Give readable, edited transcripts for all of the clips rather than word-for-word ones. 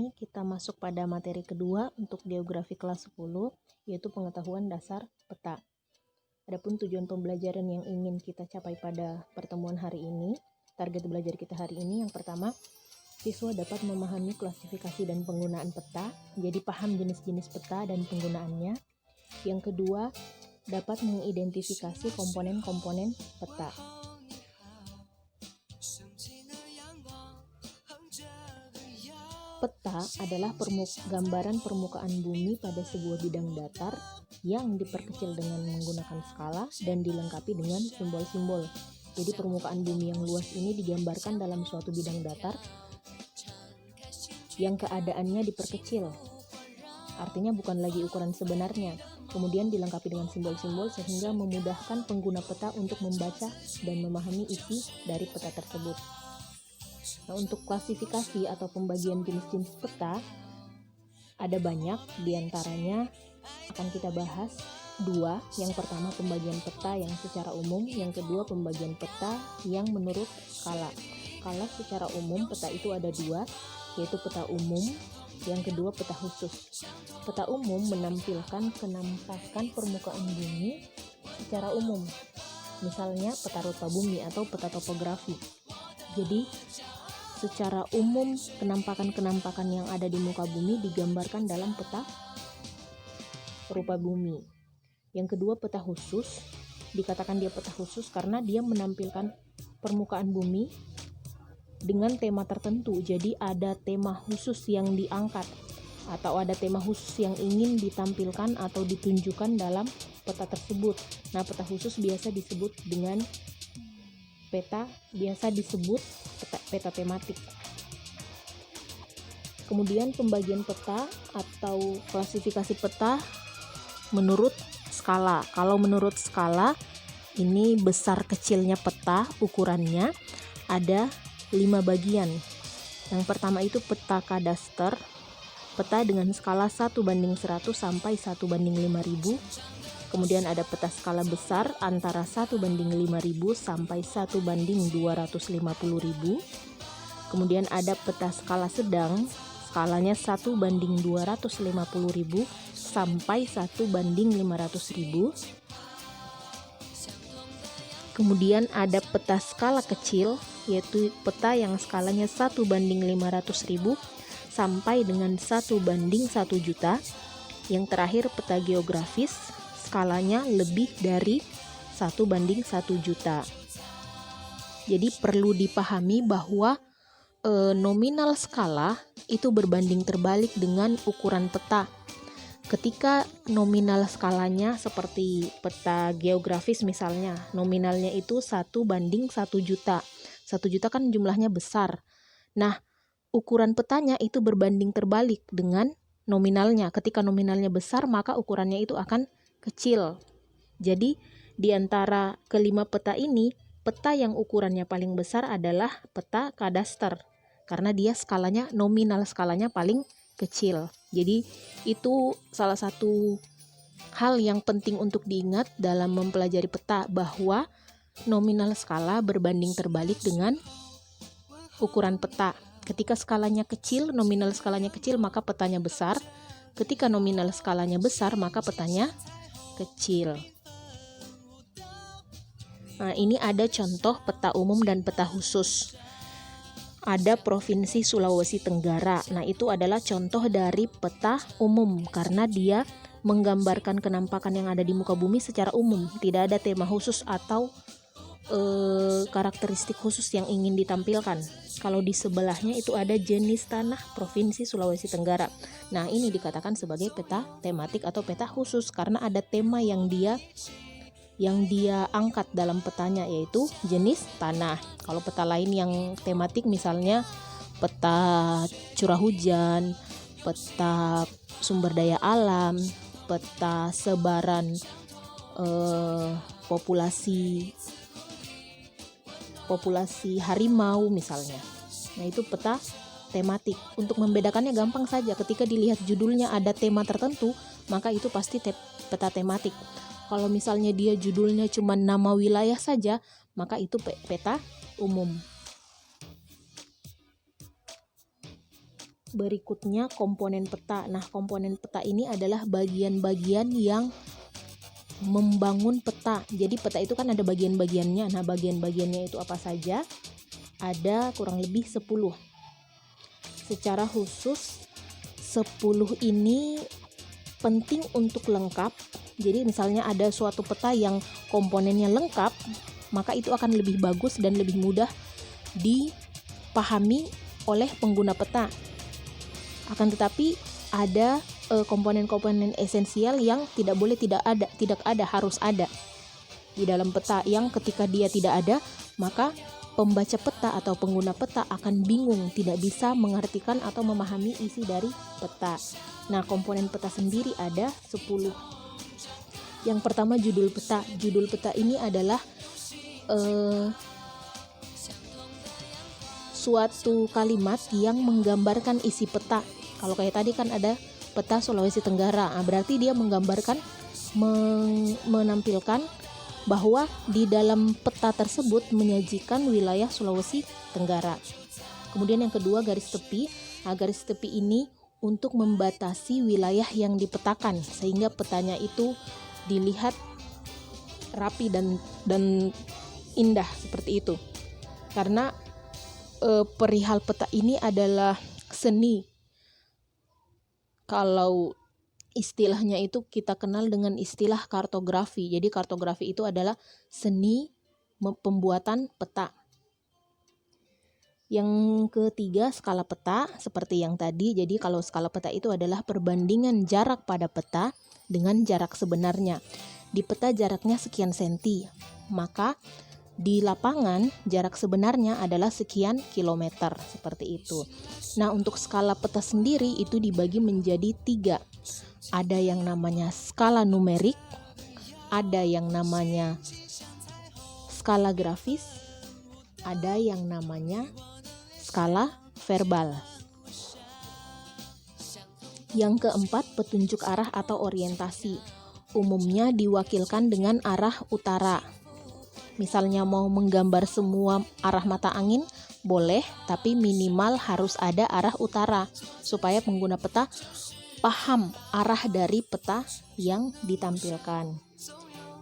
ini kita masuk pada materi kedua untuk geografi kelas 10, yaitu pengetahuan dasar peta. Adapun tujuan pembelajaran yang ingin kita capai pada pertemuan hari ini, target belajar kita hari ini yang pertama, siswa dapat memahami klasifikasi dan penggunaan peta, jadi paham jenis-jenis peta dan penggunaannya. Yang kedua, dapat mengidentifikasi komponen-komponen peta. Peta adalah gambaran permukaan bumi pada sebuah bidang datar yang diperkecil dengan menggunakan skala dan dilengkapi dengan simbol-simbol. Jadi permukaan bumi yang luas ini digambarkan dalam suatu bidang datar yang keadaannya diperkecil. Artinya bukan lagi ukuran sebenarnya. Kemudian dilengkapi dengan simbol-simbol sehingga memudahkan pengguna peta untuk membaca dan memahami isi dari peta tersebut. Nah, untuk klasifikasi atau pembagian jenis-jenis peta ada banyak, diantaranya akan kita bahas dua. Yang pertama pembagian peta yang secara umum, yang kedua pembagian peta yang menurut skala. Kalau secara umum peta itu ada dua, yaitu peta umum, yang kedua peta khusus. Peta umum menampilkan kenampakan permukaan bumi secara umum, misalnya peta rupa bumi atau peta topografi. Jadi secara umum kenampakan-kenampakan yang ada di muka bumi digambarkan dalam peta rupa bumi. Yang kedua peta khusus, dikatakan dia peta khusus karena dia menampilkan permukaan bumi dengan tema tertentu. Jadi ada tema khusus yang diangkat atau ada tema khusus yang ingin ditampilkan atau ditunjukkan dalam peta tersebut. Nah, peta khusus biasa disebut dengan peta tematik. Kemudian pembagian peta atau klasifikasi peta menurut skala. Kalau menurut skala, ini besar kecilnya peta ukurannya ada 5 bagian. Yang pertama itu peta kadaster, peta dengan skala 1:100 sampai 1:5000. Kemudian ada peta skala besar antara 1:5000 sampai 1:250.000. Kemudian ada peta skala sedang, skalanya 1:250.000 sampai 1:500.000. Kemudian ada peta skala kecil, yaitu peta yang skalanya 1:500.000 sampai dengan 1:1 juta. Yang terakhir peta geografis, skalanya lebih dari 1:1 juta. Jadi perlu dipahami bahwa nominal skala itu berbanding terbalik dengan ukuran peta. Ketika nominal skalanya seperti peta geografis misalnya, nominalnya itu 1:1 juta. 1 juta kan jumlahnya besar. Nah, ukuran petanya itu berbanding terbalik dengan nominalnya. Ketika nominalnya besar, maka ukurannya itu akan kecil. Jadi, di antara kelima peta ini, peta yang ukurannya paling besar adalah peta kadaster, karena dia nominal skalanya paling kecil. Jadi itu salah satu hal yang penting untuk diingat dalam mempelajari peta, bahwa nominal skala berbanding terbalik dengan ukuran peta. Ketika skalanya kecil, nominal skalanya kecil, maka petanya besar. Ketika nominal skalanya besar, maka petanya kecil. Nah, ini ada contoh peta umum dan peta khusus. Ada Provinsi Sulawesi Tenggara. Nah, itu adalah contoh dari peta umum karena dia menggambarkan kenampakan yang ada di muka bumi secara umum. Tidak ada tema khusus atau karakteristik khusus yang ingin ditampilkan. Kalau di sebelahnya itu ada jenis tanah Provinsi Sulawesi Tenggara. Nah, ini dikatakan sebagai peta tematik atau peta khusus karena ada tema yang dia angkat dalam petanya, yaitu jenis tanah. Kalau peta lain yang tematik misalnya peta curah hujan, peta sumber daya alam, peta sebaran populasi harimau misalnya. Nah, itu peta tematik. Untuk membedakannya gampang saja, ketika dilihat judulnya ada tema tertentu, maka itu pasti peta tematik. Kalau misalnya dia judulnya cuma nama wilayah saja, maka itu peta umum. Berikutnya komponen peta. Nah, komponen peta ini adalah bagian-bagian yang membangun peta. Jadi peta itu kan ada bagian-bagiannya. Nah, bagian-bagiannya itu apa saja? Ada kurang lebih 10. Secara khusus 10 ini penting untuk lengkap. Jadi misalnya ada suatu peta yang komponennya lengkap, maka itu akan lebih bagus dan lebih mudah dipahami oleh pengguna peta. Akan tetapi ada komponen-komponen esensial yang tidak ada, harus ada di dalam peta, yang ketika dia tidak ada, maka pembaca peta atau pengguna peta akan bingung, tidak bisa mengartikan atau memahami isi dari peta. Nah, komponen peta sendiri ada 10. Yang pertama judul peta. Judul peta ini adalah suatu kalimat yang menggambarkan isi peta. Kalau kayak tadi kan ada peta Sulawesi Tenggara, berarti dia menggambarkan, menampilkan bahwa di dalam peta tersebut menyajikan wilayah Sulawesi Tenggara. Kemudian yang kedua garis tepi. Garis tepi ini untuk membatasi wilayah yang dipetakan sehingga petanya itu dilihat rapi dan indah seperti itu. Karena perihal peta ini adalah seni. Kalau istilahnya itu kita kenal dengan istilah kartografi. Jadi kartografi itu adalah seni pembuatan peta. Yang ketiga skala peta, seperti yang tadi. Jadi kalau skala peta itu adalah perbandingan jarak pada peta dengan jarak sebenarnya. Di peta jaraknya sekian senti, maka di lapangan jarak sebenarnya adalah sekian kilometer, seperti itu. Nah, untuk skala peta sendiri itu dibagi menjadi 3. Ada yang namanya skala numerik, ada yang namanya skala grafis, ada yang namanya skala verbal. Yang keempat, petunjuk arah atau orientasi. Umumnya diwakilkan dengan arah utara. Misalnya mau menggambar semua arah mata angin, boleh, tapi minimal harus ada arah utara supaya pengguna peta paham arah dari peta yang ditampilkan.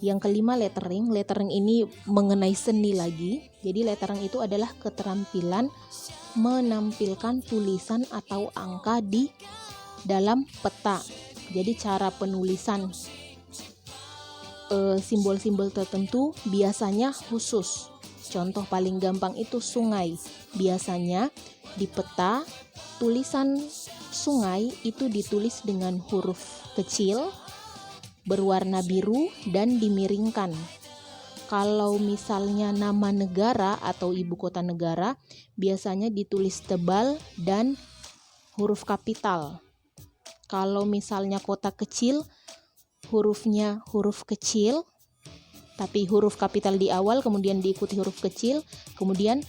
Yang kelima, lettering. Lettering ini mengenai seni lagi. Jadi lettering itu adalah keterampilan menampilkan tulisan atau angka di dalam peta. Jadi cara penulisan simbol-simbol tertentu biasanya khusus. Contoh paling gampang itu sungai. Biasanya di peta tulisan sungai itu ditulis dengan huruf kecil berwarna biru dan dimiringkan. Kalau misalnya nama negara atau ibu kota negara biasanya ditulis tebal dan huruf kapital. Kalau misalnya kota kecil, hurufnya huruf kecil, tapi huruf kapital di awal, kemudian diikuti huruf kecil, kemudian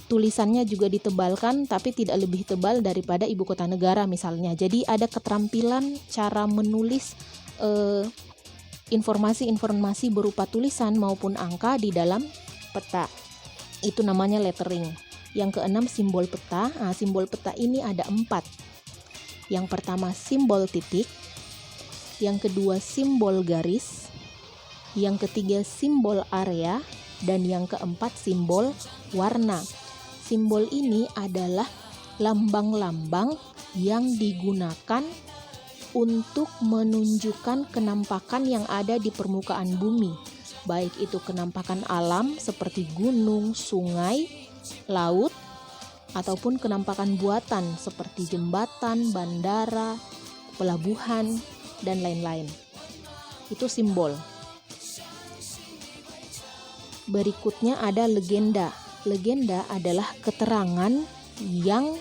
tulisannya juga ditebalkan, tapi tidak lebih tebal daripada ibu kota negara misalnya. Jadi ada keterampilan cara menulis informasi-informasi berupa tulisan maupun angka di dalam peta. Itu namanya lettering. Yang keenam, simbol peta. Simbol peta ini ada 4. Yang pertama simbol titik, yang kedua simbol garis, yang ketiga simbol area, dan yang keempat simbol warna. Simbol ini adalah lambang-lambang yang digunakan untuk menunjukkan kenampakan yang ada di permukaan bumi, baik itu kenampakan alam seperti gunung, sungai, laut, ataupun kenampakan buatan seperti jembatan, bandara, pelabuhan, dan lain-lain. Itu simbol. Berikutnya ada legenda. Legenda adalah keterangan yang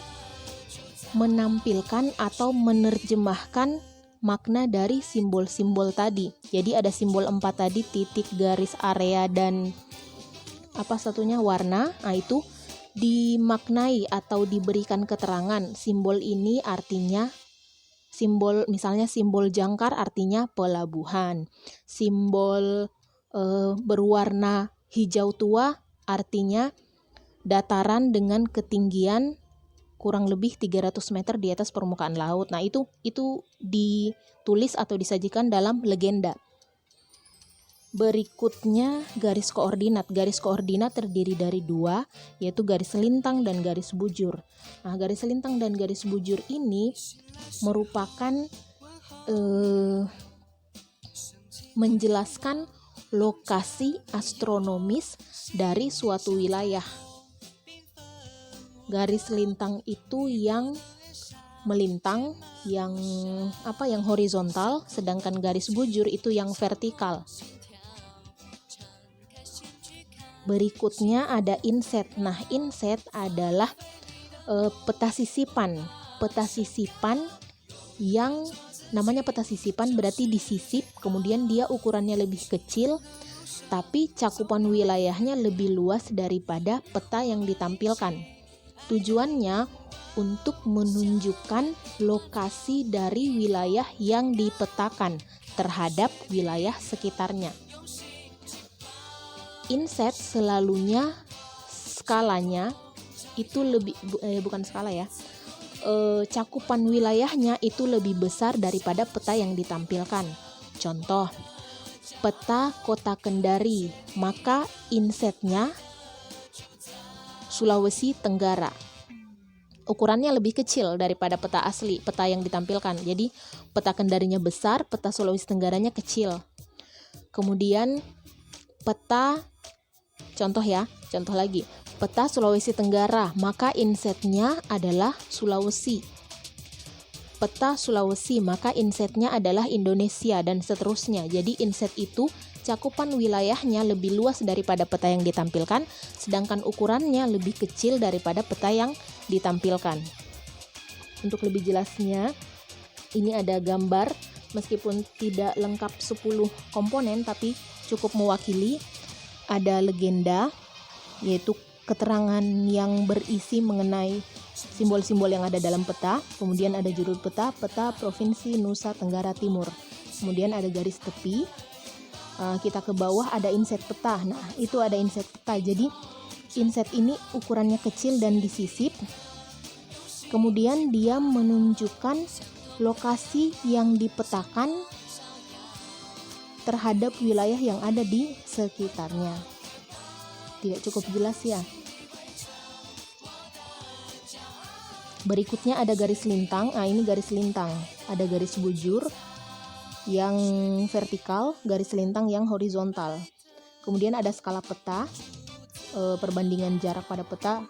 menampilkan atau menerjemahkan makna dari simbol-simbol tadi. Jadi ada simbol 4 tadi, titik, garis, area, dan apa satunya, warna. Itu dimaknai atau diberikan keterangan. Simbol ini artinya misalnya simbol jangkar artinya pelabuhan. Simbol berwarna hijau tua artinya dataran dengan ketinggian kurang lebih 300 meter di atas permukaan laut. Nah, itu ditulis atau disajikan dalam legenda. Berikutnya garis koordinat. Garis koordinat terdiri dari dua, yaitu garis lintang dan garis bujur. Nah, garis lintang dan garis bujur ini merupakan menjelaskan lokasi astronomis dari suatu wilayah. Garis lintang itu yang melintang, yang horizontal, sedangkan garis bujur itu yang vertikal. Berikutnya ada inset. Nah, inset adalah peta sisipan. Peta sisipan yang namanya peta sisipan berarti disisip, kemudian dia ukurannya lebih kecil, tapi cakupan wilayahnya lebih luas daripada peta yang ditampilkan. Tujuannya untuk menunjukkan lokasi dari wilayah yang dipetakan terhadap wilayah sekitarnya. Inset selalunya skalanya itu lebih cakupan wilayahnya itu lebih besar daripada peta yang ditampilkan. Contoh, peta Kota Kendari, maka insetnya Sulawesi Tenggara. Ukurannya lebih kecil daripada peta asli, peta yang ditampilkan. Jadi peta Kendarinya besar, peta Sulawesi Tenggaranya kecil. Kemudian contoh lagi, peta Sulawesi Tenggara, maka insetnya adalah Sulawesi. Peta Sulawesi, maka insetnya adalah Indonesia, dan seterusnya. Jadi inset itu cakupan wilayahnya lebih luas daripada peta yang ditampilkan, sedangkan ukurannya lebih kecil daripada peta yang ditampilkan. Untuk lebih jelasnya, ini ada gambar, meskipun tidak lengkap 10 komponen, tapi cukup mewakili. Ada legenda, yaitu keterangan yang berisi mengenai simbol-simbol yang ada dalam peta. Kemudian ada judul peta Provinsi Nusa Tenggara Timur. Kemudian ada garis tepi. Kita ke bawah ada inset peta. Nah, itu ada inset peta. Jadi inset ini ukurannya kecil dan disisip. Kemudian dia menunjukkan lokasi yang dipetakan terhadap wilayah yang ada di sekitarnya. Tidak cukup jelas ya. Berikutnya ada garis lintang. Nah, ini garis lintang. Ada garis bujur yang vertikal, garis lintang yang horizontal. Kemudian ada skala peta, perbandingan jarak pada peta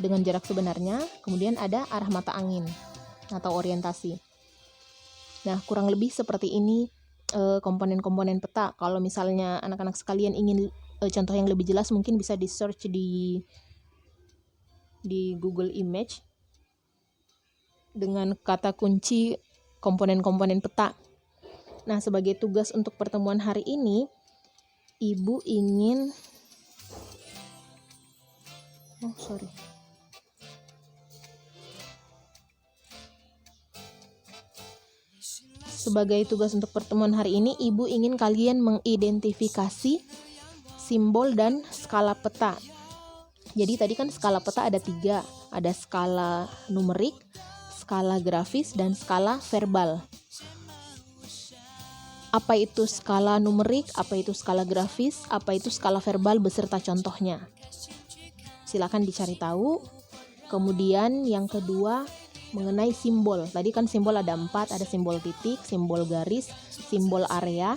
dengan jarak sebenarnya. Kemudian ada arah mata angin atau orientasi. Nah, kurang lebih seperti ini komponen-komponen peta. Kalau misalnya anak-anak sekalian ingin contoh yang lebih jelas, mungkin bisa di search di Google Image dengan kata kunci komponen-komponen peta. Nah, sebagai tugas untuk pertemuan hari ini, Ibu ingin Sebagai tugas untuk pertemuan hari ini, Ibu ingin kalian mengidentifikasi simbol dan skala peta. Jadi tadi kan skala peta ada 3, ada skala numerik, skala grafis, dan skala verbal. Apa itu skala numerik, apa itu skala grafis, apa itu skala verbal beserta contohnya. Silakan dicari tahu. Kemudian yang kedua, mengenai simbol. Tadi kan simbol ada 4, ada simbol titik, simbol garis, simbol area,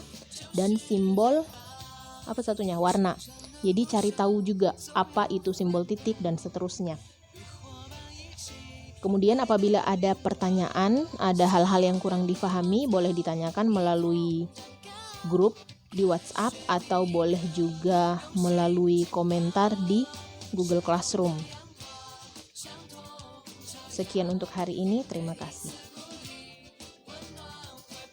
dan simbol warna. Jadi cari tahu juga apa itu simbol titik dan seterusnya. Kemudian apabila ada pertanyaan, ada hal-hal yang kurang difahami, boleh ditanyakan melalui grup di WhatsApp atau boleh juga melalui komentar di Google Classroom. Sekian untuk hari ini, terima kasih.